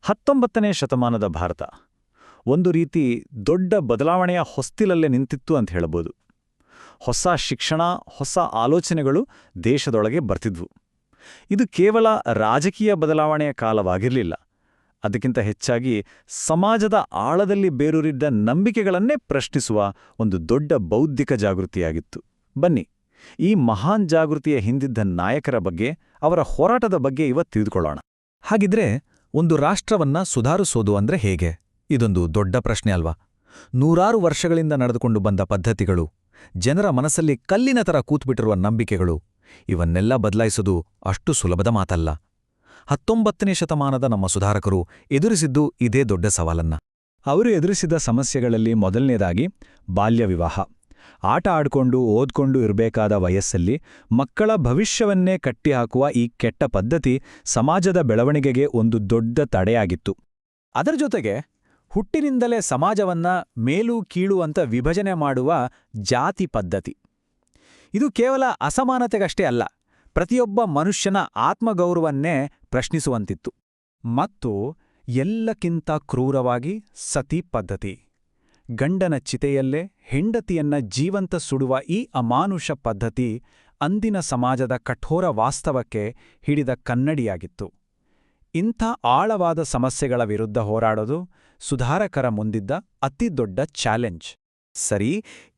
19ನೇ ಶತಮಾನದ ಭಾರತ ಒಂದು ರೀತಿ ದೊಡ್ಡ ಬದಲಾವಣೆಯ ಹೊಸ್ತಿಲಲ್ಲೇ ನಿಂತಿತ್ತು ಅಂತ ಹೇಳಬಹುದು. ಹೊಸ ಶಿಕ್ಷಣ, ಹೊಸ ಆಲೋಚನೆಗಳು ದೇಶದೊಳಗೆ ಬರ್ತಿದ್ವು. ಇದು ಕೇವಲ ರಾಜಕೀಯ ಬದಲಾವಣೆಯ ಕಾಲವಾಗಿರಲಿಲ್ಲ. ಅದಕ್ಕಿಂತ ಹೆಚ್ಚಾಗಿ ಸಮಾಜದ ಆಳದಲ್ಲಿ ಬೇರೂರಿದ್ದ ನಂಬಿಕೆಗಳನ್ನೇ ಪ್ರಶ್ನಿಸುವ ಒಂದು ದೊಡ್ಡ ಬೌದ್ಧಿಕ ಜಾಗೃತಿಯಾಗಿತ್ತು. ಬನ್ನಿ, ಈ ಮಹಾನ್ ಜಾಗೃತಿಯ ಹಿಂದಿದ್ದ ನಾಯಕರ ಬಗ್ಗೆ, ಅವರ ಹೋರಾಟದ ಬಗ್ಗೆ ಇವತ್ತು ತಿಳಿದುಕೊಳ್ಳೋಣ. ಹಾಗಿದ್ರೆ ಒಂದು ರಾಷ್ಟ್ರವನ್ನ ಸುಧಾರಿಸೋದು ಅಂದ್ರೆ ಹೇಗೆ? ಇದೊಂದು ದೊಡ್ಡ ಪ್ರಶ್ನೆ ಅಲ್ವಾ? ನೂರಾರು ವರ್ಷಗಳಿಂದ ನಡೆದುಕೊಂಡು ಬಂದ ಪದ್ಧತಿಗಳು, ಜನರ ಮನಸ್ಸಲ್ಲಿ ಕಲ್ಲಿನ ತರ ಕೂತ್ಬಿಟ್ಟಿರುವ ನಂಬಿಕೆಗಳು, ಇವನ್ನೆಲ್ಲ ಬದಲಾಯಿಸೋದು ಅಷ್ಟು ಸುಲಭದ ಮಾತಲ್ಲ. 19ನೇ ಶತಮಾನದ ನಮ್ಮ ಸುಧಾರಕರು ಎದುರಿಸಿದ್ದು ಇದೇ ದೊಡ್ಡ ಸವಾಲನ್ನ. ಅವರು ಎದುರಿಸಿದ ಸಮಸ್ಯೆಗಳಲ್ಲಿ ಮೊದಲನೇದಾಗಿ ಬಾಲ್ಯ ವಿವಾಹ. ಆಟ ಆಡ್ಕೊಂಡು ಓದ್ಕೊಂಡು ಇರಬೇಕಾದ ವಯಸ್ಸಲ್ಲಿ ಮಕ್ಕಳ ಭವಿಷ್ಯವನ್ನೇ ಕಟ್ಟಿಹಾಕುವ ಈ ಕೆಟ್ಟ ಪದ್ಧತಿ ಸಮಾಜದ ಬೆಳವಣಿಗೆಗೆ ಒಂದು ದೊಡ್ಡ ತಡೆಯಾಗಿತ್ತು. ಅದರ ಜೊತೆಗೆ ಹುಟ್ಟಿನಿಂದಲೇ ಸಮಾಜವನ್ನ ಮೇಲು ಕೀಳು ಅಂತ ವಿಭಜನೆ ಮಾಡುವ ಜಾತಿ ಪದ್ಧತಿ. ಇದು ಕೇವಲ ಅಸಮಾನತೆಗಷ್ಟೇ ಅಲ್ಲ, ಪ್ರತಿಯೊಬ್ಬ ಮನುಷ್ಯನ ಆತ್ಮಗೌರವನ್ನೇ ಪ್ರಶ್ನಿಸುವಂತಿತ್ತು. ಮತ್ತು ಎಲ್ಲಕ್ಕಿಂತ ಕ್ರೂರವಾಗಿ ಸತಿ ಪದ್ಧತಿ. ಗಂಡನ ಚಿತೆಯಲ್ಲೇ ಹೆಂಡತಿಯನ್ನ ಜೀವಂತ ಸುಡುವ ಈ ಅಮಾನುಷ ಪದ್ಧತಿ ಅಂದಿನ ಸಮಾಜದ ಕಠೋರ ವಾಸ್ತವಕ್ಕೆ ಹಿಡಿದ ಕನ್ನಡಿಯಾಗಿತ್ತು. ಇಂಥ ಆಳವಾದ ಸಮಸ್ಯೆಗಳ ವಿರುದ್ಧ ಹೋರಾಡೋದು ಸುಧಾರಕರ ಮುಂದಿದ್ದ ಅತಿದೊಡ್ಡ ಚಾಲೆಂಜ್. ಸರಿ,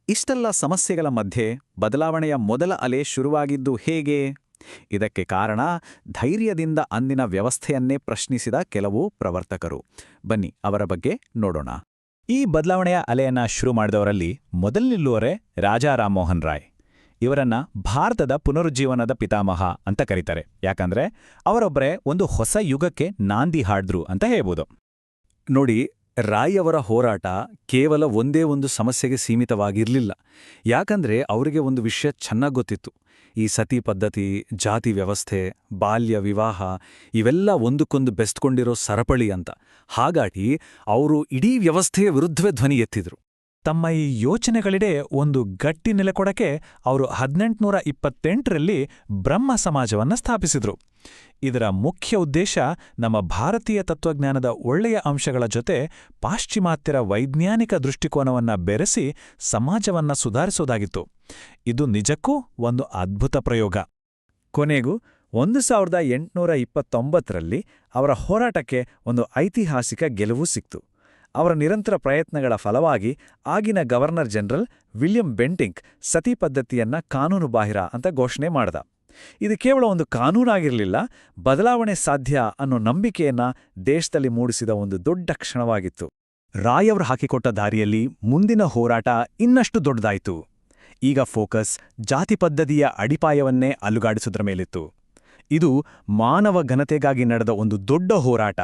ಇಷ್ಟೆಲ್ಲ ಸಮಸ್ಯೆಗಳ ಮಧ್ಯೆ ಬದಲಾವಣೆಯ ಮೊದಲ ಅಲೆ ಶುರುವಾಗಿದ್ದು ಹೇಗೆ? ಇದಕ್ಕೆ ಕಾರಣ ಧೈರ್ಯದಿಂದ ಅಂದಿನ ವ್ಯವಸ್ಥೆಯನ್ನೇ ಪ್ರಶ್ನಿಸಿದ ಕೆಲವು ಪ್ರವರ್ತಕರು. ಬನ್ನಿ, ಅವರ ಬಗ್ಗೆ ನೋಡೋಣ. ಈ ಬದಲಾವಣೆಯ ಅಲೆಯನ್ನ ಶುರು ಮಾಡಿದವರಲ್ಲಿ ಮೊದಲಿಲ್ಲುವರೇ ರಾಜಾ ರಾಮಮೋಹನ್ ರಾಯ್. ಇವರನ್ನ ಭಾರತದ ಪುನರುಜ್ಜೀವನದ ಪಿತಾಮಹ ಅಂತ ಕರೀತಾರೆ. ಯಾಕಂದ್ರೆ ಅವರೊಬ್ಬರೇ ಒಂದು ಹೊಸ ಯುಗಕ್ಕೆ ನಾಂದಿ ಹಾಡಿದ್ರು ಅಂತ ಹೇಳ್ಬೋದು. ನೋಡಿ, ರಾಯ್ ಅವರ ಹೋರಾಟ ಕೇವಲ ಒಂದೇ ಒಂದು ಸಮಸ್ಯೆಗೆ ಸೀಮಿತವಾಗಿರಲಿಲ್ಲ. ಯಾಕಂದ್ರೆ ಅವರಿಗೆ ಒಂದು ವಿಷಯ ಚೆನ್ನಾಗಿ ಗೊತ್ತಿತ್ತು. ಈ ಸತಿ ಪದ್ಧತಿ, ಜಾತಿ ವ್ಯವಸ್ಥೆ, ಬಾಲ್ಯ ವಿವಾಹ ಇವೆಲ್ಲ ಒಂದಕ್ಕೊಂದು ಬೆಸ್ತ್ಕೊಂಡಿರೋ ಸರಪಳಿ ಅಂತ. ಹಾಗಾಗಿ ಅವರು ಇಡೀ ವ್ಯವಸ್ಥೆಯ ವಿರುದ್ಧವೇ ಧ್ವನಿ ಎತ್ತಿದ್ರು. ತಮ್ಮ ಈ ಯೋಚನೆಗಳಿಡೆ ಒಂದು ಗಟ್ಟಿ ನೆಲೆಕೊಡಕ್ಕೆ ಅವರು 1828ರಲ್ಲಿ ಬ್ರಹ್ಮ ಸಮಾಜವನ್ನ ಸ್ಥಾಪಿಸಿದ್ರು. ಇದರ ಮುಖ್ಯ ಉದ್ದೇಶ ನಮ್ಮ ಭಾರತೀಯ ತತ್ವಜ್ಞಾನದ ಒಳ್ಳೆಯ ಅಂಶಗಳ ಜೊತೆ ಪಾಶ್ಚಿಮಾತ್ಯರ ವೈಜ್ಞಾನಿಕ ದೃಷ್ಟಿಕೋನವನ್ನ ಬೆರೆಸಿ ಸಮಾಜವನ್ನ ಸುಧಾರಿಸೋದಾಗಿತ್ತು. ಇದು ನಿಜಕ್ಕೂ ಒಂದು ಅದ್ಭುತ ಪ್ರಯೋಗ. ಕೊನೆಗೂ 1829ರಲ್ಲಿ ಅವರ ಹೋರಾಟಕ್ಕೆ ಒಂದು ಐತಿಹಾಸಿಕ ಗೆಲುವು ಸಿಕ್ತು. ಅವರ ನಿರಂತರ ಪ್ರಯತ್ನಗಳ ಫಲವಾಗಿ ಆಗಿನ ಗವರ್ನರ್ ಜನರಲ್ ವಿಲಿಯಂ ಬೆಂಟಿಂಕ್ ಸತಿ ಪದ್ಧತಿಯನ್ನ ಕಾನೂನುಬಾಹಿರ ಅಂತ ಘೋಷಣೆ ಮಾಡ್ದ. ಇದು ಕೇವಲ ಒಂದು ಕಾನೂನಾಗಿರಲಿಲ್ಲ, ಬದಲಾವಣೆ ಸಾಧ್ಯ ಅನ್ನೋ ನಂಬಿಕೆಯನ್ನ ದೇಶದಲ್ಲಿ ಮೂಡಿಸಿದ ಒಂದು ದೊಡ್ಡ ಕ್ಷಣವಾಗಿತ್ತು. ರಾಯ್ ಅವರು ಹಾಕಿಕೊಟ್ಟ ದಾರಿಯಲ್ಲಿ ಮುಂದಿನ ಹೋರಾಟ ಇನ್ನಷ್ಟು ದೊಡ್ಡದಾಯಿತು. ಈಗ ಫೋಕಸ್ ಜಾತಿ ಪದ್ಧತಿಯ ಅಡಿಪಾಯವನ್ನೇ ಅಲುಗಾಡಿಸೋದ್ರ ಮೇಲಿತ್ತು. ಇದು ಮಾನವ ಘನತೆಗಾಗಿ ನಡೆದ ಒಂದು ದೊಡ್ಡ ಹೋರಾಟ.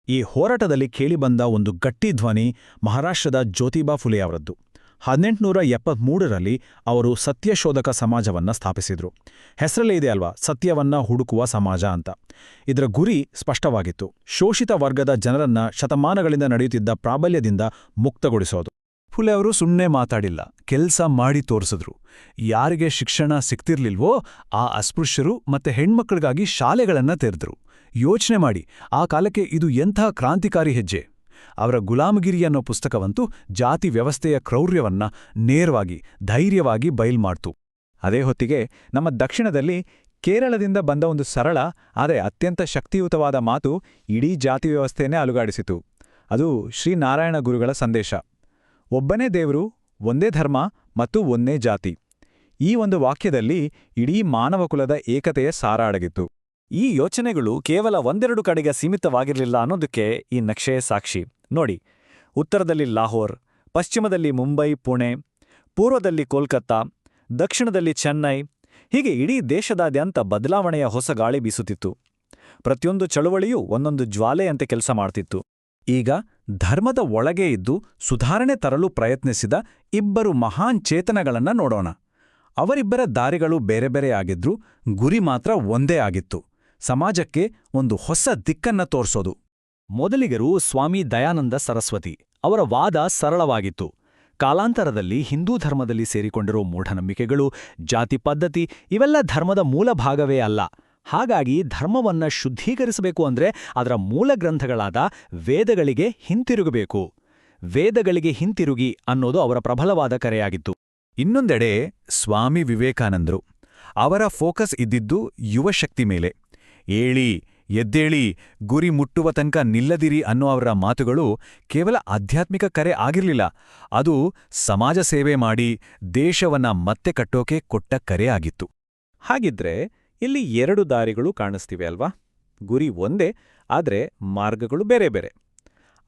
ಈ ಹೋರಾಟದಲ್ಲಿ ಕೇಳಿಬಂದ ಒಂದು ಗಟ್ಟಿ ಧ್ವನಿ ಮಹಾರಾಷ್ಟ್ರದ ಜ್ಯೋತಿಬಾ ಫುಲೆ ಅವರದ್ದು. 1873ರಲ್ಲಿ ಅವರು ಸತ್ಯಶೋಧಕ ಸಮಾಜವನ್ನ ಸ್ಥಾಪಿಸಿದ್ರು. ಹೆಸರಲ್ಲೇ ಇದೆ ಅಲ್ವಾ, ಸತ್ಯವನ್ನ ಹುಡುಕುವ ಸಮಾಜ ಅಂತ. ಇದರ ಗುರಿ ಸ್ಪಷ್ಟವಾಗಿತ್ತು: ಶೋಷಿತ ವರ್ಗದ ಜನರನ್ನ ಶತಮಾನಗಳಿಂದ ನಡೆಯುತ್ತಿದ್ದ ಪ್ರಾಬಲ್ಯದಿಂದ ಮುಕ್ತಗೊಳಿಸೋದು. ಫುಲೆ ಅವರು ಸುಮ್ಮನೆ ಮಾತಾಡಿಲ್ಲ, ಕೆಲ್ಸ ಮಾಡಿ ತೋರಿಸಿದ್ರು. ಯಾರಿಗೆ ಶಿಕ್ಷಣ ಸಿಗ್ತಿರ್ಲಿಲ್ವೋ ಆ ಅಸ್ಪೃಶ್ಯರು ಮತ್ತೆ ಹೆಣ್ಮಕ್ಳಿಗಾಗಿ ಶಾಲೆಗಳನ್ನ ತೆರೆದ್ರು. ಯೋಚನೆ ಮಾಡಿ, ಆ ಕಾಲಕ್ಕೆ ಇದು ಎಂಥ ಕ್ರಾಂತಿಕಾರಿ ಹೆಜ್ಜೆ. ಅವರ ಗುಲಾಮಗಿರಿ ಅನ್ನೋ ಪುಸ್ತಕವಂತೂ ಜಾತಿ ವ್ಯವಸ್ಥೆಯ ಕ್ರೌರ್ಯವನ್ನ ನೇರವಾಗಿ, ಧೈರ್ಯವಾಗಿ ಬಯಲ್ಮಾಡ್ತು. ಅದೇ ಹೊತ್ತಿಗೆ ನಮ್ಮ ದಕ್ಷಿಣದಲ್ಲಿ ಕೇರಳದಿಂದ ಬಂದ ಒಂದು ಸರಳ ಆದರೆ ಅತ್ಯಂತ ಶಕ್ತಿಯುತವಾದ ಮಾತು ಇಡೀ ಜಾತಿ ವ್ಯವಸ್ಥೆಯನ್ನೇ ಅಲುಗಾಡಿಸಿತು. ಅದು ಶ್ರೀನಾರಾಯಣ ಗುರುಗಳ ಸಂದೇಶ: ಒಬ್ಬನೇ ದೇವರು, ಒಂದೇ ಧರ್ಮ ಮತ್ತು ಒಂದೇ ಜಾತಿ. ಈ ಒಂದು ವಾಕ್ಯದಲ್ಲಿ ಇಡೀ ಮಾನವಕುಲದ ಏಕತೆಯ ಸಾರ ಅಡಗಿತ್ತು. ಈ ಯೋಚನೆಗಳು ಕೇವಲ ಒಂದೆರಡು ಕಡೆಗೆ ಸೀಮಿತವಾಗಿರಲಿಲ್ಲ ಅನ್ನೋದಕ್ಕೆ ಈ ನಕ್ಷೆಯೇ ಸಾಕ್ಷಿ. ನೋಡಿ, ಉತ್ತರದಲ್ಲಿ ಲಾಹೋರ್, ಪಶ್ಚಿಮದಲ್ಲಿ ಮುಂಬೈ, ಪುಣೆ, ಪೂರ್ವದಲ್ಲಿ ಕೋಲ್ಕತ್ತಾ, ದಕ್ಷಿಣದಲ್ಲಿ ಚೆನ್ನೈ, ಹೀಗೆ ಇಡೀ ದೇಶದಾದ್ಯಂತ ಬದಲಾವಣೆಯ ಹೊಸ ಗಾಳಿ ಬೀಸುತ್ತಿತ್ತು. ಪ್ರತಿಯೊಂದು ಚಳುವಳಿಯೂ ಒಂದೊಂದು ಜ್ವಾಲೆಯಂತೆ ಕೆಲಸ ಮಾಡ್ತಿತ್ತು. ಈಗ ಧರ್ಮದ ಒಳಗೆ ಇದ್ದು ಸುಧಾರಣೆ ತರಲು ಪ್ರಯತ್ನಿಸಿದ ಇಬ್ಬರು ಮಹಾನ್ ಚೇತನಗಳನ್ನ ನೋಡೋಣ. ಅವರಿಬ್ಬರ ದಾರಿಗಳು ಬೇರೆ ಬೇರೆ ಆಗಿದ್ರೂ ಗುರಿ ಮಾತ್ರ ಒಂದೇ ಆಗಿತ್ತು: ಸಮಾಜಕ್ಕೆ ಒಂದು ಹೊಸ ದಿಕ್ಕನ್ನ ತೋರ್ಸೋದು. ಮೊದಲಿಗರು ಸ್ವಾಮಿ ದಯಾನಂದ ಸರಸ್ವತಿ. ಅವರ ವಾದ ಸರಳವಾಗಿತ್ತು: ಕಾಲಾಂತರದಲ್ಲಿ ಹಿಂದೂ ಧರ್ಮದಲ್ಲಿ ಸೇರಿಕೊಂಡಿರೋ ಮೂಢನಂಬಿಕೆಗಳು, ಜಾತಿ ಪದ್ಧತಿ ಇವೆಲ್ಲ ಧರ್ಮದ ಮೂಲ ಭಾಗವೇ ಅಲ್ಲ, ಹಾಗಾಗಿ ಧರ್ಮವನ್ನ ಶುದ್ಧೀಕರಿಸಬೇಕು ಅಂದ್ರೆ ಅದರ ಮೂಲ ಗ್ರಂಥಗಳಾದ ವೇದಗಳಿಗೆ ಹಿಂತಿರುಗಬೇಕು. ವೇದಗಳಿಗೆ ಹಿಂತಿರುಗಿ ಅನ್ನೋದು ಅವರ ಪ್ರಬಲವಾದ ಕರೆಯಾಗಿತ್ತು. ಇನ್ನೊಂದೆಡೆ ಸ್ವಾಮಿ ವಿವೇಕಾನಂದರು. ಅವರ ಫೋಕಸ್ ಇದ್ದಿದ್ದು ಯುವಶಕ್ತಿ ಮೇಲೆ. ಏಳಿ, ಎದ್ದೇಳಿ, ಗುರಿ ಮುಟ್ಟುವ ತನಕ ನಿಲ್ಲದಿರಿ ಅನ್ನೋ ಅವರ ಮಾತುಗಳು ಕೇವಲ ಆಧ್ಯಾತ್ಮಿಕ ಕರೆ ಆಗಿರಲಿಲ್ಲ, ಅದು ಸಮಾಜ ಸೇವೆ ಮಾಡಿ ದೇಶವನ್ನ ಮತ್ತೆ ಕಟ್ಟೋಕೆ ಕೊಟ್ಟ ಕರೆ ಆಗಿತ್ತು. ಹಾಗಿದ್ರೆ ಇಲ್ಲಿ 2 ದಾರಿಗಳು ಕಾಣಿಸ್ತಿವೆ ಅಲ್ವಾ? ಗುರಿ ಒಂದೇ, ಆದ್ರೆ ಮಾರ್ಗಗಳು ಬೇರೆ ಬೇರೆ.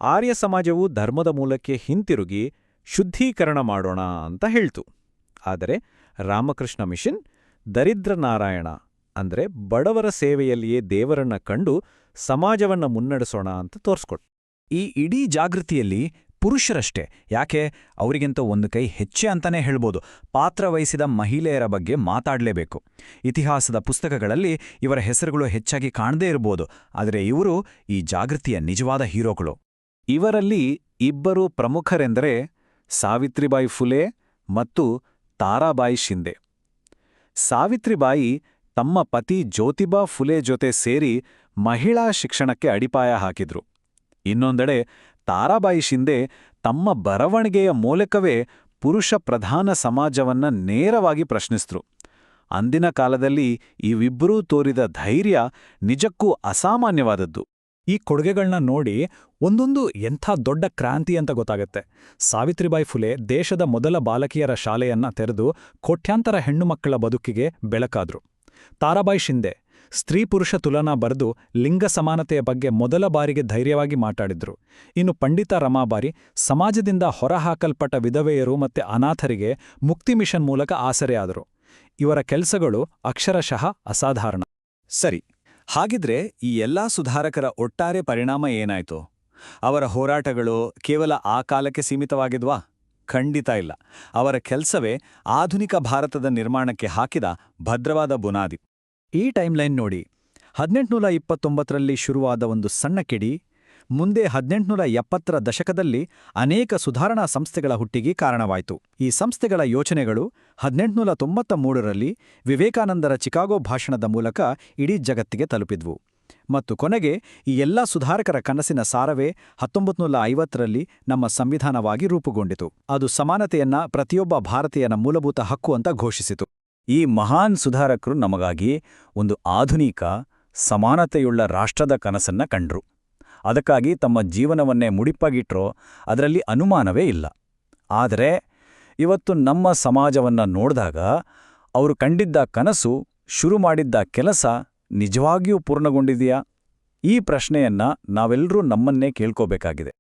ಆರ್ಯ ಸಮಾಜವು ಧರ್ಮದ ಮೂಲಕ್ಕೆ ಹಿಂತಿರುಗಿ ಶುದ್ಧೀಕರಣ ಮಾಡೋಣ ಅಂತ ಹೇಳ್ತು. ಆದರೆ ರಾಮಕೃಷ್ಣ ಮಿಷನ್ ದರಿದ್ರ ನಾರಾಯಣ ಅಂದ್ರೆ ಬಡವರ ಸೇವೆಯಲ್ಲಿಯೇ ದೇವರನ್ನ ಕಂಡು ಸಮಾಜವನ್ನ ಮುನ್ನಡೆಸೋಣ ಅಂತ ತೋರ್ಸ್ಕೊಟ್ಟು. ಈ ಇಡೀ ಜಾಗೃತಿಯಲ್ಲಿ ಪುರುಷರಷ್ಟೇ ಯಾಕೆ, ಅವರಿಗಿಂತ ಒಂದು ಕೈ ಹೆಚ್ಚೆ ಅಂತಾನೆ ಹೇಳ್ಬೋದು, ಪಾತ್ರವಹಿಸಿದ ಮಹಿಳೆಯರ ಬಗ್ಗೆ ಮಾತಾಡಲೇಬೇಕು. ಇತಿಹಾಸದ ಪುಸ್ತಕಗಳಲ್ಲಿ ಇವರ ಹೆಸರುಗಳು ಹೆಚ್ಚಾಗಿ ಕಾಣದೇ ಇರಬಹುದು, ಆದರೆ ಇವರು ಈ ಜಾಗೃತಿಯ ನಿಜವಾದ ಹೀರೋಗಳು. ಇವರಲ್ಲಿ 2 ಪ್ರಮುಖರೆಂದರೆ ಸಾವಿತ್ರಿಬಾಯಿ ಫುಲೆ ಮತ್ತು ತಾರಾಬಾಯಿ ಶಿಂದೆ. ಸಾವಿತ್ರಿಬಾಯಿ ತಮ್ಮ ಪತಿ ಜ್ಯೋತಿಬಾ ಫುಲೆ ಜೊತೆ ಸೇರಿ ಮಹಿಳಾ ಶಿಕ್ಷಣಕ್ಕೆ ಅಡಿಪಾಯ ಹಾಕಿದ್ರು. ಇನ್ನೊಂದೆಡೆ ತಾರಾಬಾಯಿ ಶಿಂದೆ ತಮ್ಮ ಬರವಣಿಗೆಯ ಮೂಲಕವೇ ಪುರುಷ ಪ್ರಧಾನ ಸಮಾಜವನ್ನ ನೇರವಾಗಿ ಪ್ರಶ್ನಿಸಿದ್ರು. ಅಂದಿನ ಕಾಲದಲ್ಲಿ ಇವಿಬ್ಬರೂ ತೋರಿದ ಧೈರ್ಯ ನಿಜಕ್ಕೂ ಅಸಾಮಾನ್ಯವಾದದ್ದು. ಈ ಕೊಡುಗೆಗಳನ್ನ ನೋಡಿ ಒಂದೊಂದು ಎಂಥ ದೊಡ್ಡ ಕ್ರಾಂತಿ ಅಂತ ಗೊತ್ತಾಗತ್ತೆ. ಸಾವಿತ್ರಿಬಾಯಿ ಫುಲೆ ದೇಶದ ಮೊದಲ ಬಾಲಕಿಯರ ಶಾಲೆಯನ್ನ ತೆರೆದು ಕೋಟ್ಯಾಂತರ ಹೆಣ್ಣುಮಕ್ಕಳ ಬದುಕಿಗೆ ಬೆಳಕಾದ್ರು. ತಾರಾಬಾಯಿ ಶಿಂದೆ ಸ್ತ್ರೀ-ಪುರುಷ ತುಲನಾ ಬರೆದು ಲಿಂಗ ಸಮಾನತೆಯ ಬಗ್ಗೆ ಮೊದಲ ಬಾರಿಗೆ ಧೈರ್ಯವಾಗಿ ಮಾತಾಡಿದ್ರು. ಇನ್ನು ಪಂಡಿತ ರಮಾಬಾಯಿ ಸಮಾಜದಿಂದ ಹೊರಹಾಕಲ್ಪಟ್ಟ ವಿಧವೆಯರು ಮತ್ತೆ ಅನಾಥರಿಗೆ ಮುಕ್ತಿ ಮಿಷನ್ ಮೂಲಕ ಆಸರೆಯಾದರು. ಇವರ ಕೆಲಸಗಳು ಅಕ್ಷರಶಃ ಅಸಾಧಾರಣ. ಸರಿ, ಹಾಗಿದ್ರೆ ಈ ಎಲ್ಲಾ ಸುಧಾರಕರ ಒಟ್ಟಾರೆ ಪರಿಣಾಮ ಏನಾಯ್ತು? ಅವರ ಹೋರಾಟಗಳು ಕೇವಲ ಆ ಕಾಲಕ್ಕೆ ಸೀಮಿತವಾಗಿದ್ವಾ? ಖಂಡಿತ ಇಲ್ಲ. ಅವರ ಕೆಲಸವೇ ಆಧುನಿಕ ಭಾರತದ ನಿರ್ಮಾಣಕ್ಕೆ ಹಾಕಿದ ಭದ್ರವಾದ ಬುನಾದಿ. ಈ ಟೈಮ್ಲೈನ್ ನೋಡಿ, 1829ರಲ್ಲಿ ಶುರುವಾದ ಒಂದು ಸಣ್ಣ ಕಿಡಿ ಮುಂದೆ 1870ರ ದಶಕದಲ್ಲಿ ಅನೇಕ ಸುಧಾರಣಾ ಸಂಸ್ಥೆಗಳ ಹುಟ್ಟಿಗೆ ಕಾರಣವಾಯಿತು. ಈ ಸಂಸ್ಥೆಗಳ ಯೋಚನೆಗಳು 1893ರಲ್ಲಿ ವಿವೇಕಾನಂದರ ಚಿಕಾಗೋ ಭಾಷಣದ ಮೂಲಕ ಇಡೀ ಜಗತ್ತಿಗೆ ತಲುಪಿದ್ವು. ಮತ್ತು ಕೊನೆಗೆ ಈ ಎಲ್ಲಾ ಸುಧಾರಕರ ಕನಸಿನ ಸಾರವೇ 1950ರಲ್ಲಿ ನಮ್ಮ ಸಂವಿಧಾನವಾಗಿ ರೂಪುಗೊಂಡಿತು. ಅದು ಸಮಾನತೆಯನ್ನ ಪ್ರತಿಯೊಬ್ಬ ಭಾರತೀಯನ ಮೂಲಭೂತ ಹಕ್ಕು ಅಂತ ಘೋಷಿಸಿತು. ಈ ಮಹಾನ್ ಸುಧಾರಕರು ನಮಗಾಗಿ ಒಂದು ಆಧುನಿಕ, ಸಮಾನತೆಯುಳ್ಳ ರಾಷ್ಟ್ರದ ಕನಸನ್ನ ಕಂಡ್ರು. ಅದಕ್ಕಾಗಿ ತಮ್ಮ ಜೀವನವನ್ನೇ ಮುಡಿಪಾಗಿಟ್ರೋ ಅದರಲ್ಲಿ ಅನುಮಾನವೇ ಇಲ್ಲ. ಆದರೆ ಇವತ್ತು ನಮ್ಮ ಸಮಾಜವನ್ನ ನೋಡಿದಾಗ ಅವರು ಕಂಡಿದ್ದ ಕನಸು, ಶುರು ಮಾಡಿದ್ದ ಕೆಲಸ ನಿಜವಾಗಿಯೂ ಪೂರ್ಣಗೊಂಡಿದೆಯಾ? ಈ ಪ್ರಶ್ನೆಯನ್ನ ನಾವೆಲ್ಲರೂ ನಮ್ಮನ್ನೇ ಕೇಳ್ಕೋಬೇಕಾಗಿದೆ.